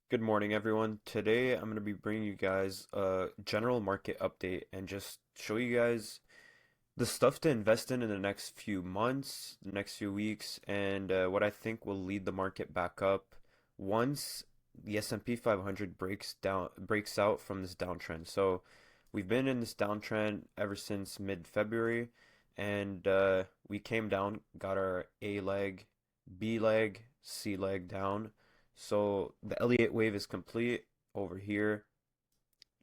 Good morning, everyone. Today I'm going to be bringing you guys a general market update and just show you guys the stuff to invest in the next few months, the next few weeks, and what I think will lead the market back up once the S&P 500 breaks out from this downtrend. So we've been in this downtrend ever since mid-February, and we came down, got our A leg, B leg, C leg down. So the Elliott wave is complete over here.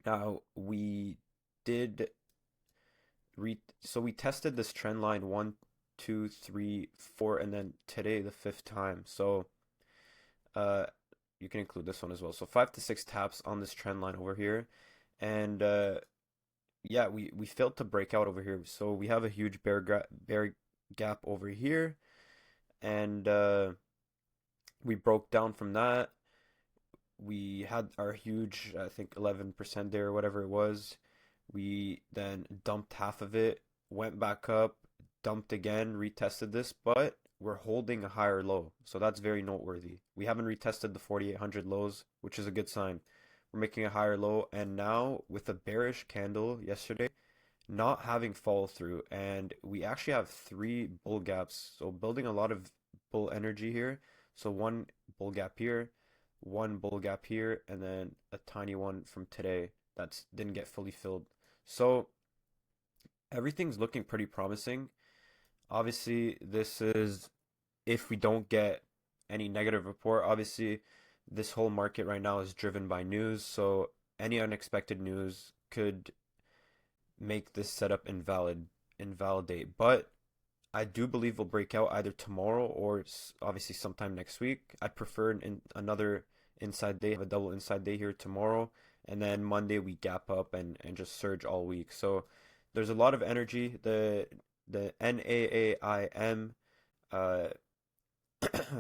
Now we did so we tested this trend line one, two, three, four, and then today the fifth time. So uh you can include this one as well. So five to six taps on this trend line over here. And yeah, we failed to break out over here. So we have a huge bear gap over here, and we broke down from that. We had our huge, I think 11% there, or whatever it was. We then dumped half of it, went back up, dumped again, retested this, but we're holding a higher low. So that's very noteworthy. We haven't retested the 4,800 lows, which is a good sign. We're making a higher low, and now with a bearish candle yesterday, not having follow through, and we actually have three bull gaps. So building a lot of bull energy here. So one bull gap here, one bull gap here, and then a tiny one from today that didn't get fully filled. So everything's looking pretty promising. Obviously, this is if we don't get any negative report. Obviously, this whole market right now is driven by news, so any unexpected news could make this setup invalidate. But I do believe we'll break out either tomorrow or obviously sometime next week. I'd prefer another inside day, have a double inside day here tomorrow, and then Monday we gap up and just surge all week. So there's a lot of energy. The NAAIM uh,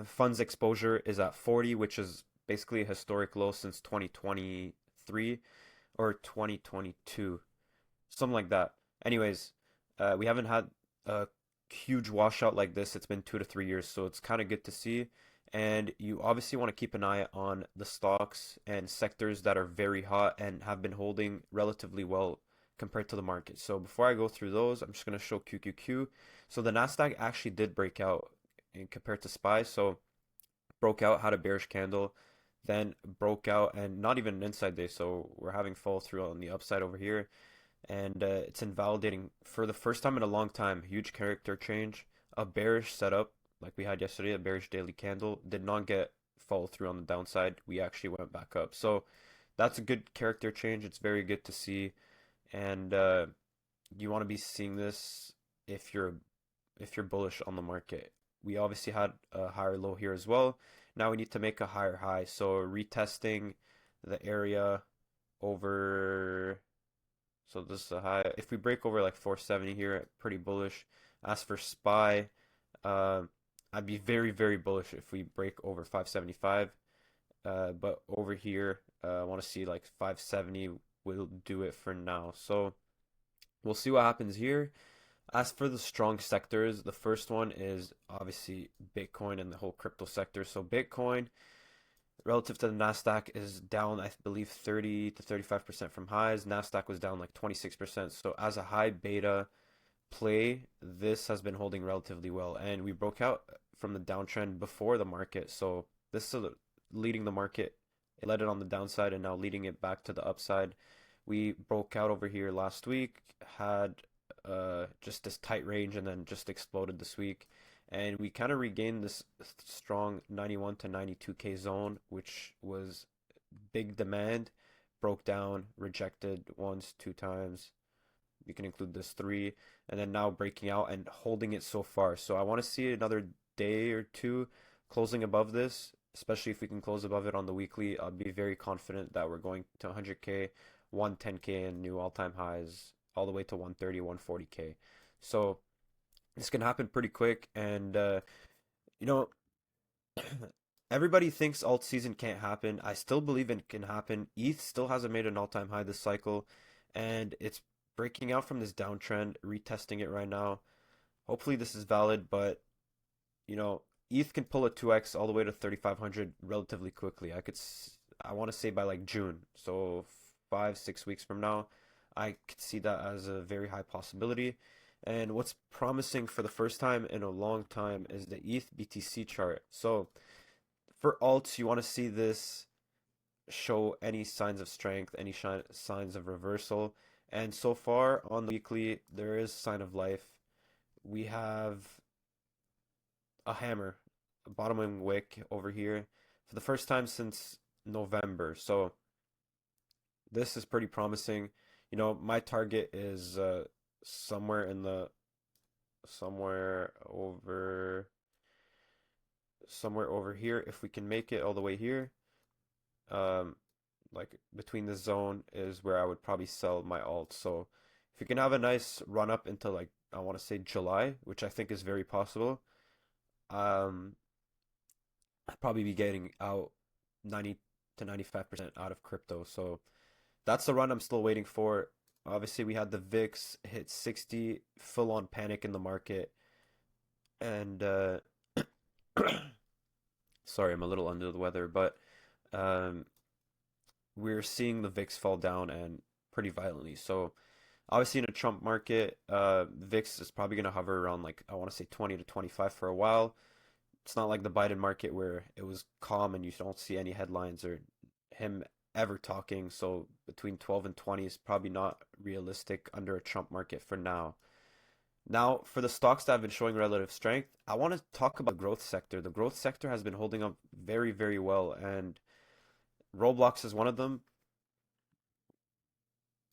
funds exposure is at 40, which is basically a historic low since 2023 or 2022, something like that. Anyways, we haven't had a huge washout like this. It's been 2 to 3 years, so it's kind of good to see. And you obviously want to keep an eye on the stocks and sectors that are very hot and have been holding relatively well compared to the market. So before I go through those, I'm just going to show QQQ. So the Nasdaq actually did break out in compared to SPY. So broke out, had a bearish candle, then broke out, and not even an inside day. So we're having follow through on the upside over here, and it's invalidating for the first time in a long time. Huge character change, a bearish setup like we had yesterday, a bearish daily candle did not get follow through on the downside. We actually went back up. So that's a good character change. It's very good to see, and you want to be seeing this if you're bullish on the market. We obviously had a higher low here as well. Now we need to make a higher high. So retesting the area over, so this is a high. If we break over like 470 here, pretty bullish. As for SPY, uh, I'd be very, very bullish if we break over 575. But over here, I want to see like 570 will do it for now. So we'll see what happens here. As for the strong sectors, the first one is obviously Bitcoin and the whole crypto sector. So Bitcoin relative to the Nasdaq is down, I believe, 30 to 35% from highs. Nasdaq was down like 26%. So as a high beta play, this has been holding relatively well. And we broke out from the downtrend before the market. So this is leading the market. It led it on the downside and now leading it back to the upside. We broke out over here last week, had just this tight range, and then just exploded this week. And we kind of regained this strong 91 to 92K zone, which was big demand, broke down, rejected once, two times. You can include this three, and then now breaking out and holding it so far. So I want to see another day or two closing above this, especially if we can close above it on the weekly. I'll be very confident that we're going to 100K, 110K, and new all-time highs all the way to 130, 140K. So this can happen pretty quick, and you know, everybody thinks alt season can't happen. I still believe it can happen. ETH still hasn't made an all-time high this cycle, and it's breaking out from this downtrend, retesting it right now. Hopefully this is valid, but you know, ETH can pull a 2x all the way to 3,500 relatively quickly. I want to say by like June. So 5, 6 weeks from now, I could see that as a very high possibility. And what's promising for the first time in a long time is the ETH BTC chart. So for alts, you want to see this show any signs of strength, any signs of reversal. And so far on the weekly, there is sign of life. We have a hammer, a bottoming wick over here for the first time since November. So this is pretty promising. You know, my target is somewhere in the somewhere over somewhere over here. If we can make it all the way here, um, like between the zone is where I would probably sell my alt. So if you can have a nice run up into like I want to say July, which I think is very possible, um, I'd probably be getting out 90 to 95% out of crypto. So that's the run I'm still waiting for. Obviously, we had the VIX hit 60, full on panic in the market, and sorry, I'm a little under the weather, but um, we're seeing the VIX fall down and pretty violently. So obviously in a Trump market, VIX is probably going to hover around like I want to say 20 to 25 for a while. It's not like the Biden market where it was calm and you don't see any headlines or him ever talking. So between 12 and 20 is probably not realistic under a Trump market for now. Now, for the stocks that have been showing relative strength, I want to talk about the growth sector. The growth sector has been holding up very, very well, and Roblox is one of them.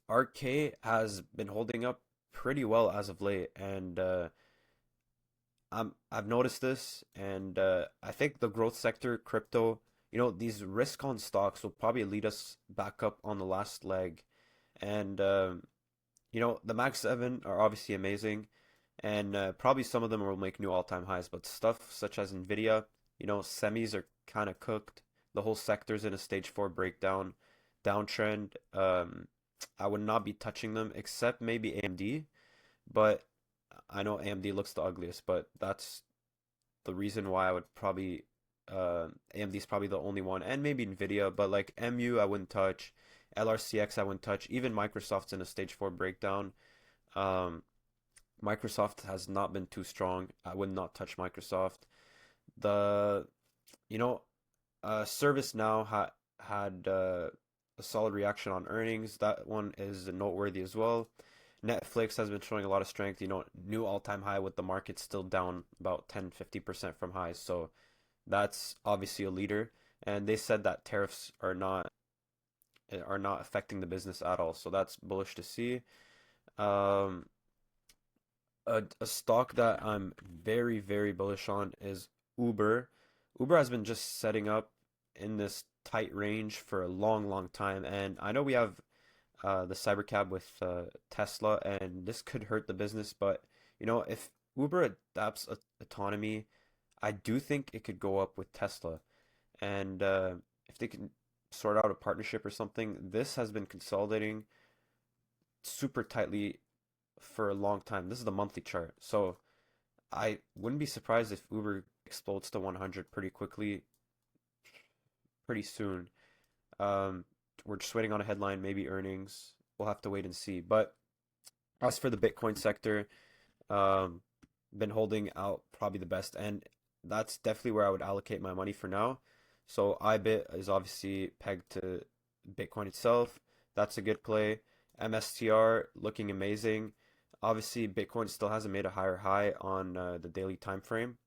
RK has been holding up pretty well as of late, and I've noticed this, and I think the growth sector, crypto, these risk on stocks will probably lead us back up on the last leg. And the Mag 7 are obviously amazing, and probably some of them will make new all-time highs. But stuff such as Nvidia, semis are kind of cooked. The whole sector's in a stage 4 breakdown, downtrend. I would not be touching them except maybe AMD, but I know AMD looks the ugliest, but that's the reason why I would probably AMD is probably the only one, and maybe Nvidia, but like MU I wouldn't touch, LRCX I wouldn't touch, even Microsoft's in a stage 4 breakdown. Um, Microsoft has not been too strong. I would not touch Microsoft. The you know ServiceNow had a solid reaction on earnings. That one is noteworthy as well. Netflix has been showing a lot of strength, new all-time high with the market still down about 10-50% from highs. So that's obviously a leader. And they said that tariffs are not affecting the business at all. So that's bullish to see. Um, a stock that I'm very, very bullish on is Uber. Uber has been just setting up in this tight range for a long, long time. And I know we have the cybercab with Tesla, and this could hurt the business. But if Uber adapts autonomy, I do think it could go up with Tesla. And if they can sort out a partnership or something, this has been consolidating super tightly for a long time. This is the monthly chart, so I wouldn't be surprised if Uber explodes to 100 pretty quickly, pretty soon. Um, we're just waiting on a headline, maybe earnings. We'll have to wait and see. But as for the Bitcoin sector, um, been holding out probably the best, and that's definitely where I would allocate my money for now. So IBIT is obviously pegged to Bitcoin itself. That's a good play. MSTR looking amazing. Obviously, Bitcoin still hasn't made a higher high on the daily time frame.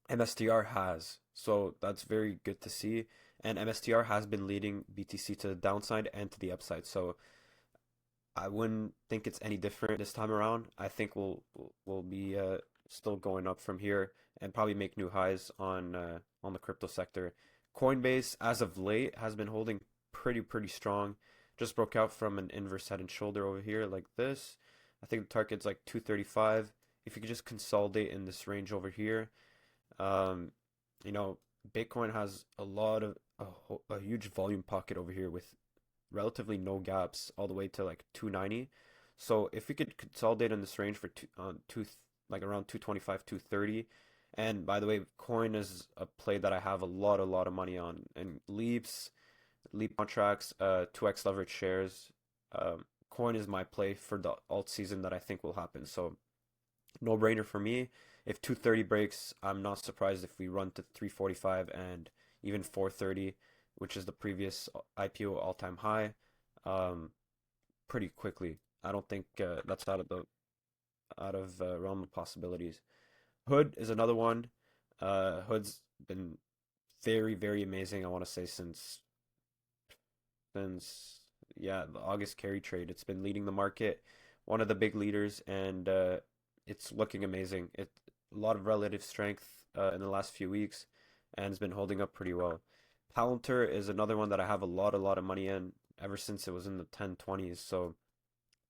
MSTR has, so that's very good to see. And MSTR has been leading BTC to the downside and to the upside. So I wouldn't think it's any different this time around. I think we'll be still going up from here and probably make new highs on the crypto sector. Coinbase, as of late, has been holding pretty strong. Just broke out from an inverse head and shoulder over here like this. I think the target's like 235. If you could just consolidate in this range over here, um, you know, Bitcoin has a huge volume pocket over here with relatively no gaps all the way to like 290. So if we could consolidate in this range for like around 225, 230. And by the way, coin is a play that I have a lot of money on. And leaps, leap contracts, 2x leverage shares. Coin is my play for the alt season that I think will happen. So no brainer for me. If 230 breaks, I'm not surprised if we run to 345 and even 430, which is the previous IPO all-time high, um, pretty quickly. I don't think that's out of realm of possibilities. Hood is another one. Hood's been very, very amazing. I want to say since yeah, the August carry trade. It's been leading the market, one of the big leaders, and it's looking amazing. A lot of relative strength in the last few weeks, and it's been holding up pretty well. Palantir is another one that I have a lot of money in ever since it was in the 1020s. So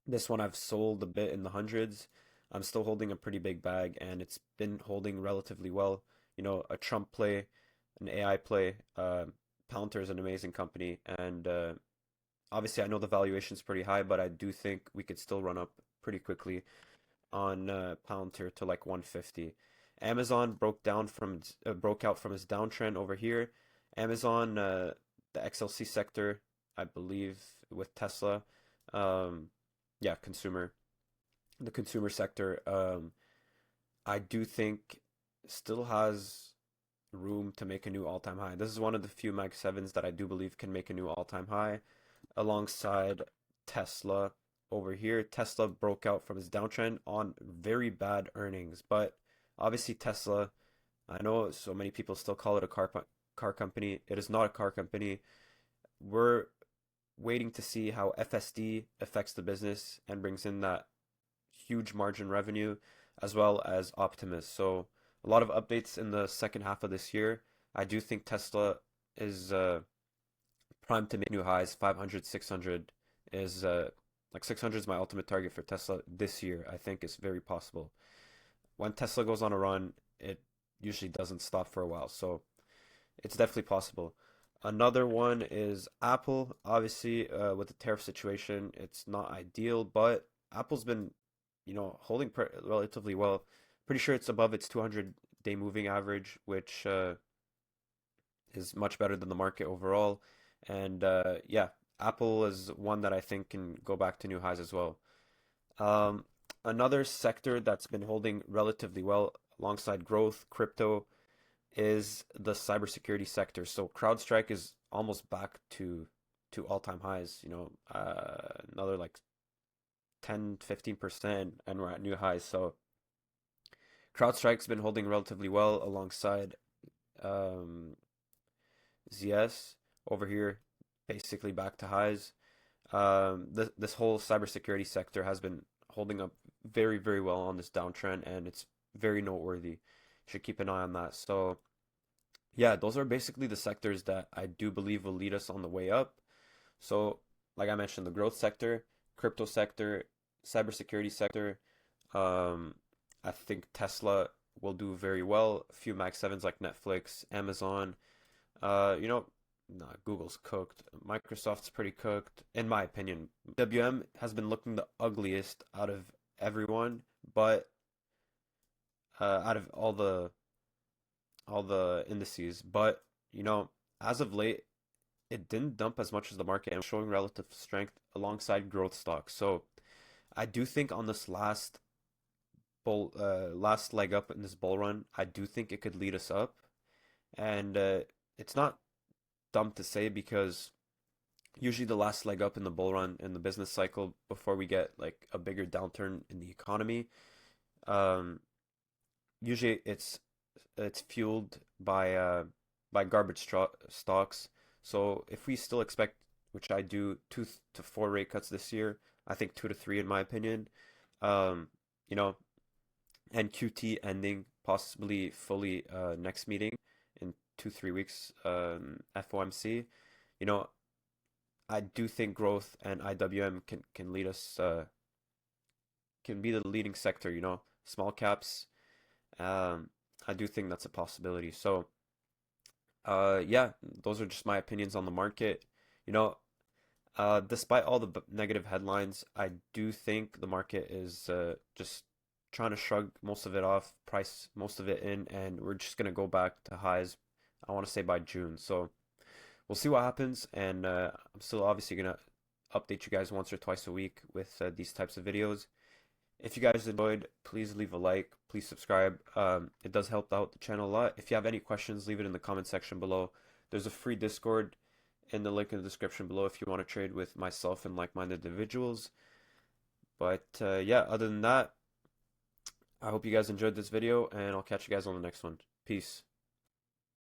this one I've sold a bit in the hundreds. I'm still holding a pretty big bag, and it's been holding relatively well. You know, a Trump play, an AI play. Palantir is an amazing company, and obviously I know the valuation is pretty high, but I do think we could still run up pretty quickly on Palantir to like 150. Amazon broke out from its downtrend over here. Amazon, the XLC sector, I believe, with Tesla. Um, yeah, the consumer sector, I do think still has room to make a new all-time high. This is one of the few Mag 7s that I do believe can make a new all-time high alongside Tesla over here. Tesla broke out from its downtrend on very bad earnings, but obviously Tesla, I know so many people still call it a car company. It is not a car company. We're waiting to see how FSD affects the business and brings in that huge margin revenue as well as Optimus. So a lot of updates in the second half of this year. I do think Tesla is primed to make new highs. 500, 600 is like 600 is my ultimate target for Tesla this year. I think it's very possible. When Tesla goes on a run, it usually doesn't stop for a while. So it's definitely possible. Another one is Apple. Obviously, with the tariff situation, it's not ideal, but Apple's been, holding relatively well. Pretty sure it's above its 200-day moving average, which is much better than the market overall. And yeah, Apple is one that I think can go back to new highs as well. Um, Another sector that's been holding relatively well alongside growth, crypto, is the cybersecurity sector. So CrowdStrike is almost back to all-time highs, another like 10, 15%, and we're at new highs. So CrowdStrike's been holding relatively well alongside um, ZS over here, basically back to highs. This whole cybersecurity sector has been holding up very, very well on this downtrend, and it's very noteworthy. Should keep an eye on that. So, yeah, those are basically the sectors that I do believe will lead us on the way up. So, like I mentioned, the growth sector, crypto sector, cybersecurity sector. Um, I think Tesla will do very well. A few Mag 7s like Netflix, Amazon. You know, nah, Google's cooked. Microsoft's pretty cooked, in my opinion. WM has been looking the ugliest out of everyone, but out of all the indices. But as of late, it didn't dump as much as the market and showing relative strength alongside growth stocks. So I do think on this last leg up in this bull run, I do think it could lead us up. And it's not dumb to say because usually the last leg up in the bull run in the business cycle before we get like a bigger downturn in the economy, um, usually it's fueled by stocks. So if we still expect, which I do, 2 to 4 rate cuts this year, I think 2 to 3 in my opinion. Um, you know, and QT ending possibly fully next meeting in 2 3 weeks. FOMC. You know, I do think growth and IWM can lead us can be the leading sector. Small caps. Um, I do think that's a possibility. So, yeah, those are just my opinions on the market. You know, despite all the negative headlines, I do think the market is just trying to shrug most of it off, price most of it in, and we're just gonna go back to highs. I want to say by June. So we'll see what happens. And I'm still obviously gonna update you guys once or twice a week with these types of videos. If you guys enjoyed, please leave a like, please subscribe. It does help out the channel a lot. If you have any questions, leave it in the comment section below. There's a free Discord in the link in the description below if you want to trade with myself and like-minded individuals. But yeah, other than that, I hope you guys enjoyed this video, and I'll catch you guys on the next one. Peace.